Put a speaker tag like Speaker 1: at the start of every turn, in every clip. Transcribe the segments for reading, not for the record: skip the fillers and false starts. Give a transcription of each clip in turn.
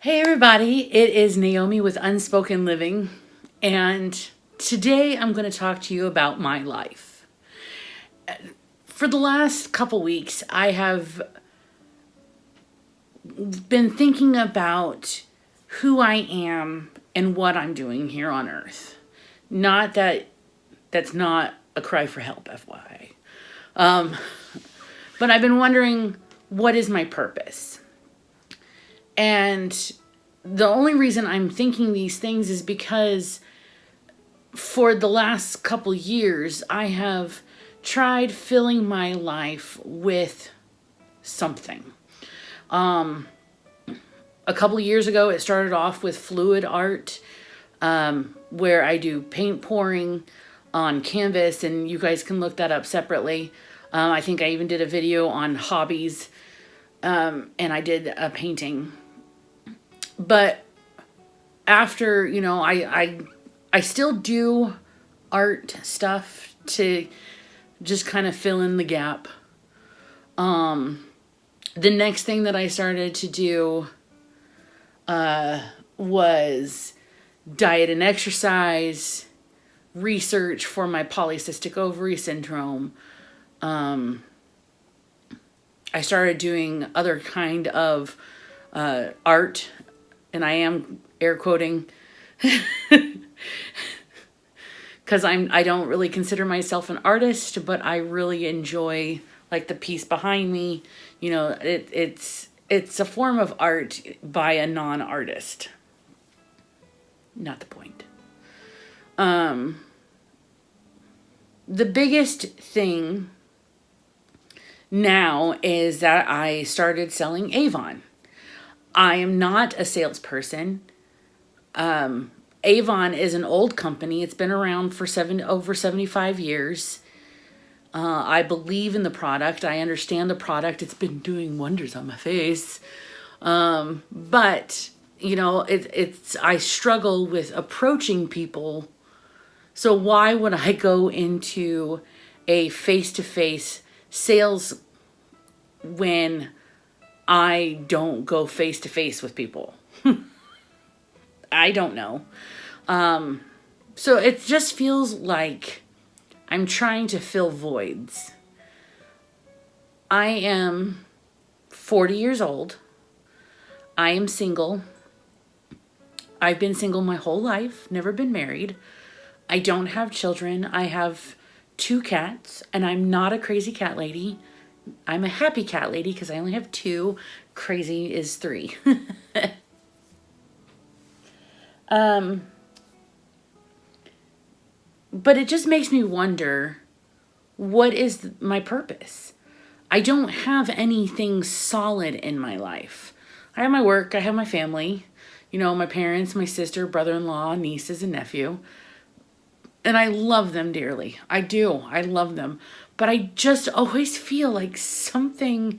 Speaker 1: Hey everybody, it is Naomi with Unspoken Living, and today I'm going to talk to you about my life. For the last couple weeks, I have been thinking about who I am and what I'm doing here on earth. Not that that's not a cry for help, FYI. But I've been wondering, what is my purpose? And the only reason I'm thinking these things is because for the last couple years, I have tried filling my life with something. A couple of years ago, it started off with fluid art, where I do paint pouring on canvas, and you guys can look that up separately. I think I even did a video on hobbies, and I did a painting. But after, I still do art stuff to just kind of fill in the gap. The next thing that I started to do was diet and exercise, research for my polycystic ovary syndrome. I started doing other kind of art, and I am air quoting because I don't really consider myself an artist, but I really enjoy like the piece behind me. It's a form of art by a non-artist. Not the point. The biggest thing now is that I started selling Avon. I am not a salesperson. Avon is an old company. It's been around for over 75 years. I believe in the product. I understand the product. It's been doing wonders on my face. But, I struggle with approaching people. So why would I go into a face-to-face sales when I don't go face-to-face with people? I don't know. So it just feels like I'm trying to fill voids. I am 40 years old. I am single. I've been single my whole life, never been married. I don't have children. I have 2 cats, and I'm not a crazy cat lady. I'm a happy cat lady because I only have 2. Crazy is 3. But it just makes me wonder, what is my purpose? I don't have anything solid in my life. I have my work, I have my family, my parents, my sister, brother-in-law, nieces, and nephew. And I love them dearly. I do. I love them. But I just always feel like something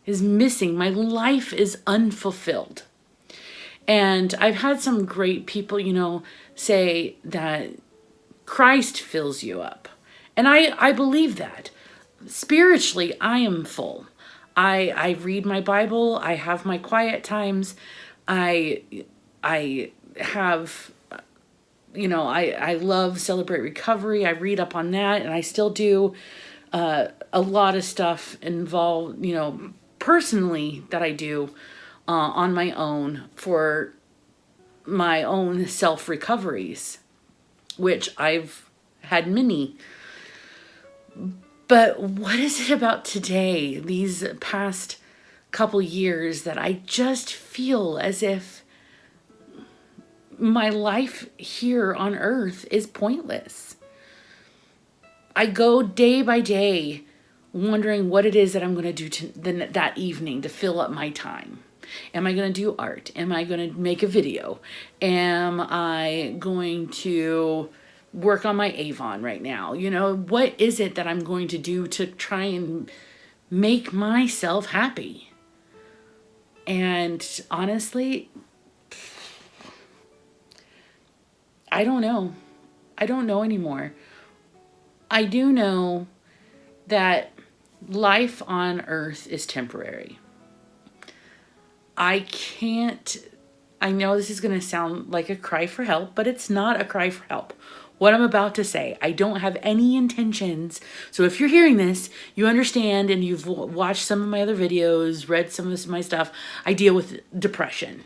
Speaker 1: is missing. My life is unfulfilled. And I've had some great people, say that Christ fills you up. And I believe that. Spiritually, I am full. I read my Bible. I have my quiet times. I have, I love Celebrate Recovery. I read up on that, and I still do a lot of stuff involved, personally that I do on my own for my own self-recoveries, which I've had many. But what is it about today, these past couple years, that I just feel as if my life here on earth is pointless? I go day by day wondering what it is that I'm going to do that evening to fill up my time. Am I going to do art? Am I going to make a video? Am I going to work on my Avon right now? What is it that I'm going to do to try and make myself happy? And honestly, I don't know. I don't know anymore. I do know that life on earth is temporary. I can't, I know this is going to sound like a cry for help, but it's not a cry for help. What I'm about to say, I don't have any intentions. So if you're hearing this, you understand and you've watched some of my other videos, read some of my stuff. I deal with depression.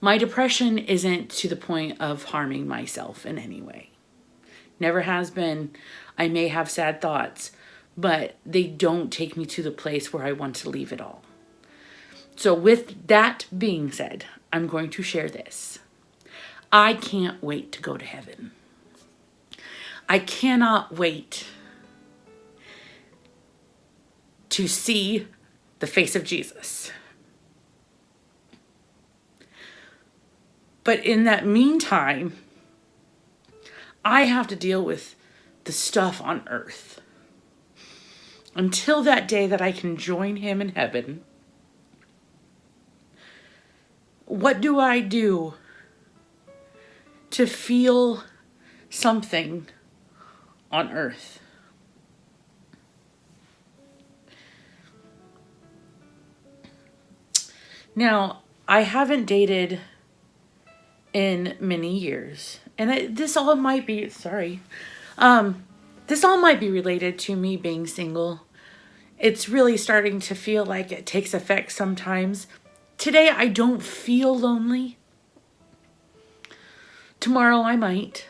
Speaker 1: My depression isn't to the point of harming myself in any way. Never has been. I may have sad thoughts, but they don't take me to the place where I want to leave it all. So with that being said, I'm going to share this. I can't wait to go to heaven. I cannot wait to see the face of Jesus. But in that meantime, I have to deal with the stuff on earth. Until that day that I can join him in heaven, what do I do to feel something on earth? Now, I haven't dated in many years, and this all might be related to me being single. It's really starting to feel like it takes effect sometimes. Today I don't feel lonely. Tomorrow I might.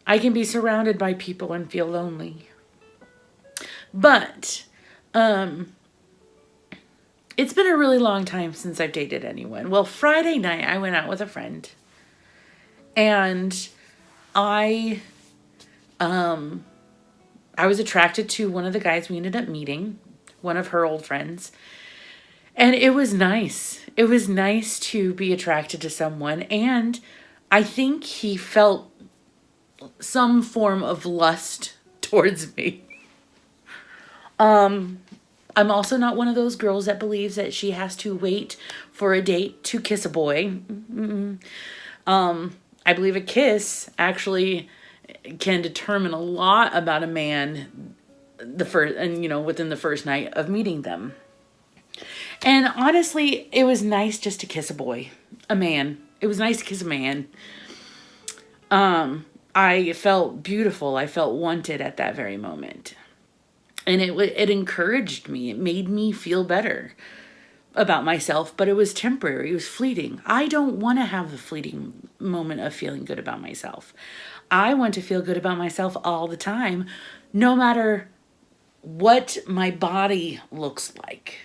Speaker 1: I can be surrounded by people and feel lonely. But it's been a really long time since I've dated anyone. Well, Friday night I went out with a friend, and I was attracted to one of the guys we ended up meeting, one of her old friends. And it was nice. It was nice to be attracted to someone. And I think he felt some form of lust towards me. I'm also not one of those girls that believes that she has to wait for a date to kiss a boy. I believe a kiss actually can determine a lot about a man within the first night of meeting them. And honestly, it was nice just to kiss a boy, a man. It was nice to kiss a man. I felt beautiful. I felt wanted at that very moment. And it encouraged me. It made me feel better about myself, but it was temporary. It was fleeting. I don't want to have the fleeting moment of feeling good about myself. I want to feel good about myself all the time, no matter what my body looks like.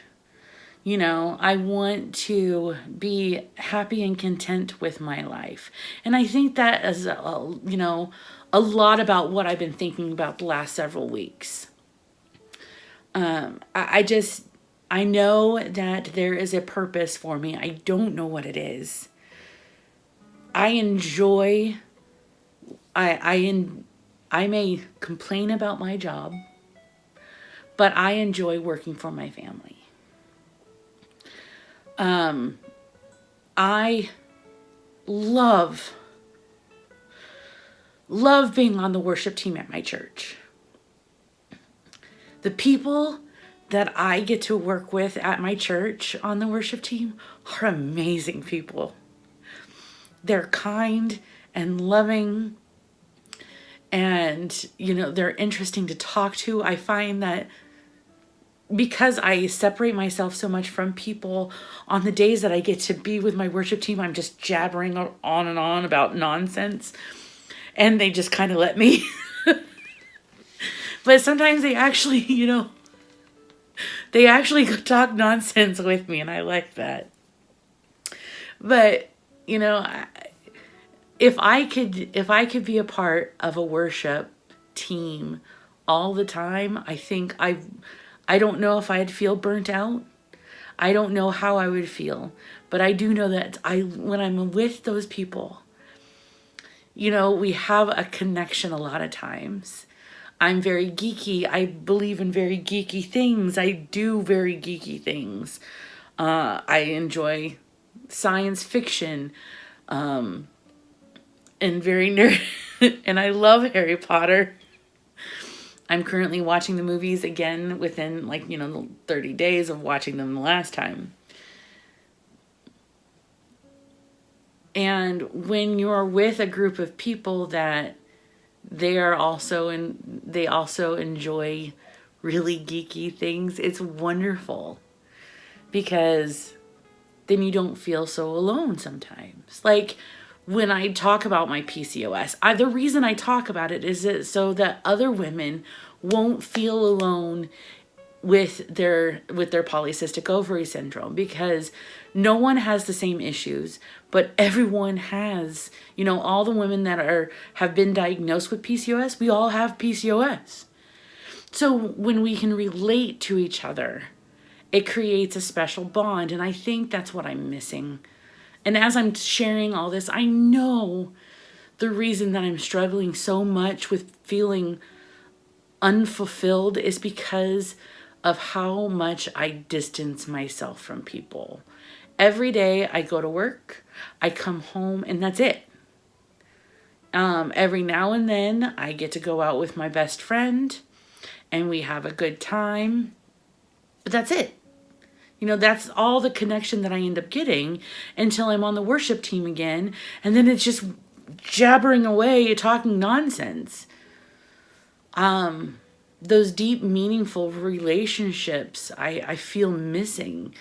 Speaker 1: I want to be happy and content with my life. And I think that is, a lot about what I've been thinking about the last several weeks. I know that there is a purpose for me. I don't know what it is. I may complain about my job, but I enjoy working for my family. I love being on the worship team at my church. The people that I get to work with at my church on the worship team are amazing people. They're kind and loving, and, they're interesting to talk to. I find that because I separate myself so much from people, on the days that I get to be with my worship team, I'm just jabbering on and on about nonsense, and they just kind of let me. But sometimes they actually, talk nonsense with me, and I like that. But, if I could be a part of a worship team all the time, I think I don't know if I'd feel burnt out. I don't know how I would feel, but I do know that when I'm with those people, we have a connection a lot of times. I'm very geeky. I believe in very geeky things. I do very geeky things. I enjoy science fiction, and very nerd, and I love Harry Potter. I'm currently watching the movies again within 30 days of watching them the last time. And when you're with a group of people that they also enjoy really geeky things, it's wonderful, because then you don't feel so alone sometimes. Like when I talk about my PCOS, the reason I talk about it is so that other women won't feel alone with their polycystic ovary syndrome, because no one has the same issues, but everyone has, all the women that have been diagnosed with PCOS, we all have PCOS. So when we can relate to each other, it creates a special bond. And I think that's what I'm missing. And as I'm sharing all this, I know the reason that I'm struggling so much with feeling unfulfilled is because of how much I distance myself from people. Every day I go to work, I come home, and that's it. Every now and then I get to go out with my best friend and we have a good time, but that's it. That's all the connection that I end up getting until I'm on the worship team again. And then it's just jabbering away, talking nonsense. Those deep, meaningful relationships I feel missing.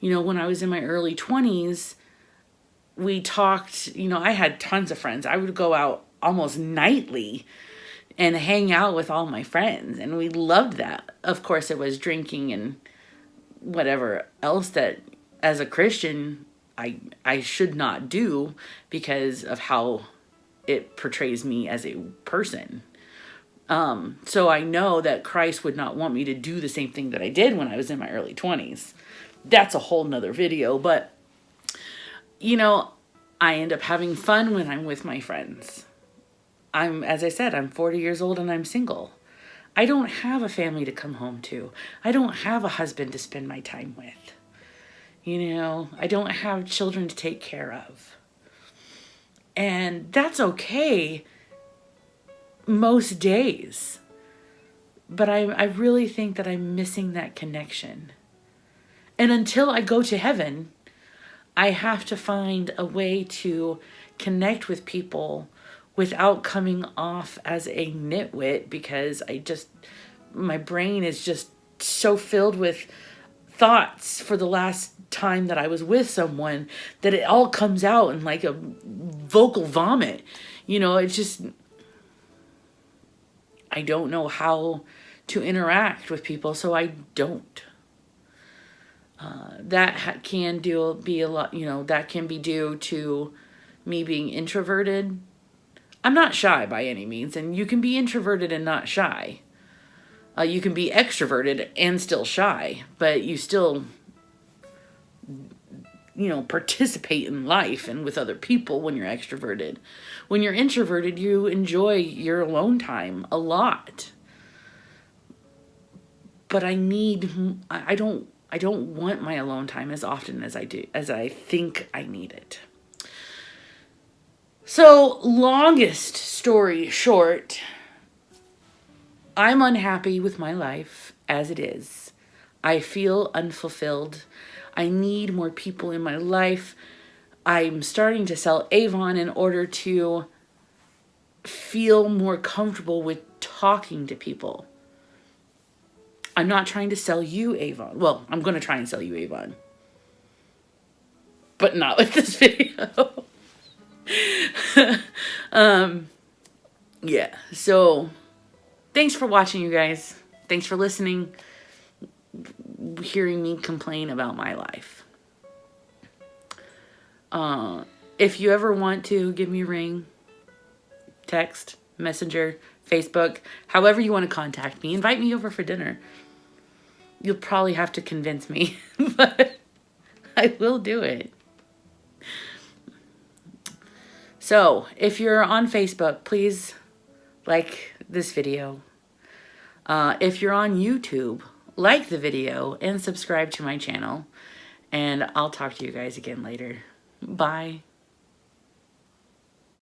Speaker 1: When I was in my early 20s, we talked, I had tons of friends. I would go out almost nightly and hang out with all my friends. And we loved that. Of course, it was drinking and whatever else that as a Christian I should not do because of how it portrays me as a person. So I know that Christ would not want me to do the same thing that I did when I was in my early 20s. That's a whole nother video, but I end up having fun when I'm with my friends. As I said, I'm 40 years old and I'm single. I don't have a family to come home to. I don't have a husband to spend my time with. I don't have children to take care of. And that's okay most days. But I really think that I'm missing that connection. And until I go to heaven, I have to find a way to connect with people without coming off as a nitwit, because my brain is just so filled with thoughts for the last time that I was with someone that it all comes out in like a vocal vomit. It's just, I don't know how to interact with people, so I don't. That can be a lot, that can be due to me being introverted. I'm not shy by any means, and you can be introverted and not shy. You can be extroverted and still shy, but you still, participate in life and with other people when you're extroverted. When you're introverted, you enjoy your alone time a lot. But I don't want my alone time as often as I think I need it. So, longest story short, I'm unhappy with my life as it is. I feel unfulfilled. I need more people in my life. I'm starting to sell Avon in order to feel more comfortable with talking to people. I'm not trying to sell you Avon. Well, I'm going to try and sell you Avon, but not with this video. Yeah, so thanks for watching, you guys. Thanks for listening, hearing me complain about my life. If you ever want to give me a ring, text, messenger, Facebook, however you want to contact me, invite me over for dinner. You'll probably have to convince me, but I will do it. So, if you're on Facebook, please like this video. If you're on YouTube, like the video and subscribe to my channel. And I'll talk to you guys again later. Bye.